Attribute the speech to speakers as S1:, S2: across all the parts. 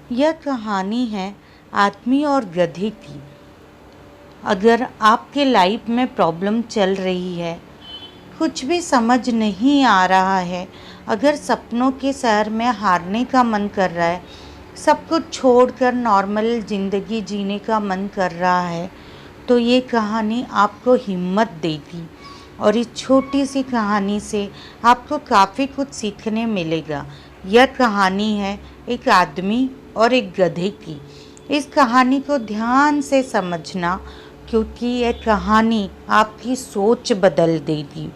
S1: यह कहानी है आदमी और गधे की। अगर आपके लाइफ में प्रॉब्लम चल रही है, कुछ भी समझ नहीं आ रहा है, अगर सपनों के शहर में हारने का मन कर रहा है, सब कुछ छोड़कर नॉर्मल ज़िंदगी जीने का मन कर रहा है, तो ये कहानी आपको हिम्मत देगी। और इस छोटी सी कहानी से आपको काफ़ी कुछ सीखने मिलेगा। यह कहानी है एक आदमी और एक गधे की। इस कहानी को ध्यान से समझना, क्योंकि यह कहानी आपकी सोच बदल देगी।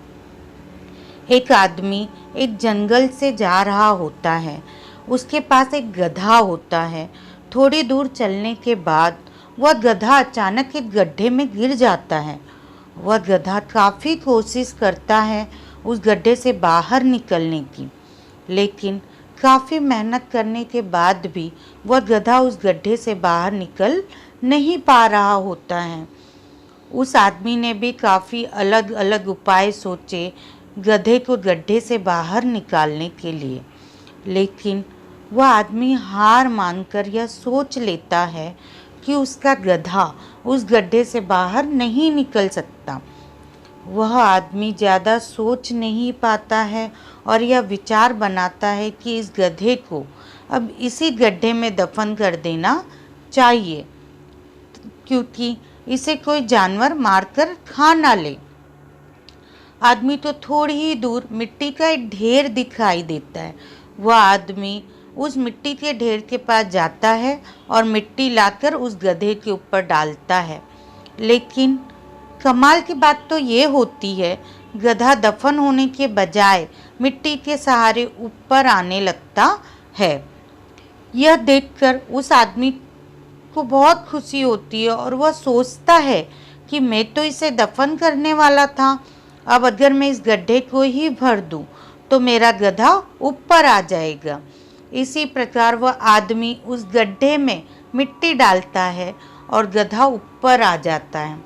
S1: एक आदमी एक जंगल से जा रहा होता है। उसके पास एक गधा होता है। थोड़ी दूर चलने के बाद वह गधा अचानक एक गड्ढे में गिर जाता है। वह गधा काफ़ी कोशिश करता है उस गड्ढे से बाहर निकलने की, लेकिन काफ़ी मेहनत करने के बाद भी वह गधा उस गड्ढे से बाहर निकल नहीं पा रहा होता है। उस आदमी ने भी काफ़ी अलग अलग उपाय सोचे गधे को गड्ढे से बाहर निकालने के लिए, लेकिन वह आदमी हार मानकर यह सोच लेता है कि उसका गधा उस गड्ढे से बाहर नहीं निकल सकता। वह आदमी ज़्यादा सोच नहीं पाता है और यह विचार बनाता है कि इस गधे को अब इसी गड्ढे में दफन कर देना चाहिए, क्योंकि इसे कोई जानवर मारकर खा ना ले। आदमी तो थोड़ी ही दूर मिट्टी का एक ढेर दिखाई देता है। वह आदमी उस मिट्टी के ढेर के पास जाता है और मिट्टी लाकर उस गधे के ऊपर डालता है। लेकिन कमाल की बात तो ये होती है, गधा दफन होने के बजाय मिट्टी के सहारे ऊपर आने लगता है। यह देखकर उस आदमी को बहुत खुशी होती है और वह सोचता है कि मैं तो इसे दफन करने वाला था, अब अगर मैं इस गड्ढे को ही भर दूं तो मेरा गधा ऊपर आ जाएगा। इसी प्रकार वह आदमी उस गड्ढे में मिट्टी डालता है और गधा ऊपर आ जाता है।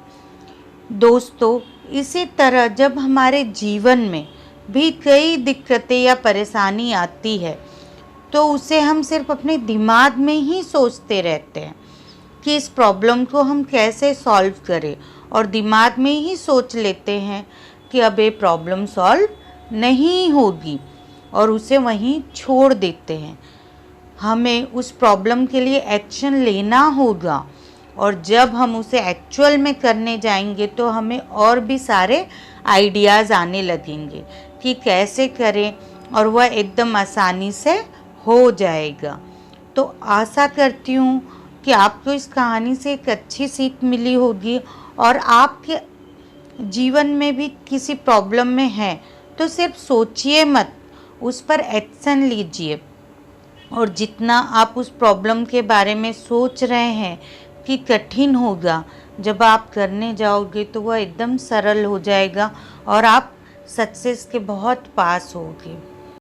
S1: दोस्तों, इसी तरह जब हमारे जीवन में भी कई दिक्कतें या परेशानी आती है, तो उसे हम सिर्फ अपने दिमाग में ही सोचते रहते हैं कि इस प्रॉब्लम को हम कैसे सॉल्व करें, और दिमाग में ही सोच लेते हैं कि अब ये प्रॉब्लम सॉल्व नहीं होगी और उसे वहीं छोड़ देते हैं। हमें उस प्रॉब्लम के लिए एक्शन लेना होगा, और जब हम उसे एक्चुअल में करने जाएंगे तो हमें और भी सारे आइडियाज़ आने लगेंगे कि कैसे करें, और वह एकदम आसानी से हो जाएगा। तो आशा करती हूँ कि आपको इस कहानी से एक अच्छी सीख मिली होगी, और आपके जीवन में भी किसी प्रॉब्लम में हैं तो सिर्फ सोचिए मत, उस पर एक्शन लीजिए। और जितना आप उस प्रॉब्लम के बारे में सोच रहे हैं कि कठिन होगा, जब आप करने जाओगे तो वह एकदम सरल हो जाएगा और आप सक्सेस के बहुत पास होगे।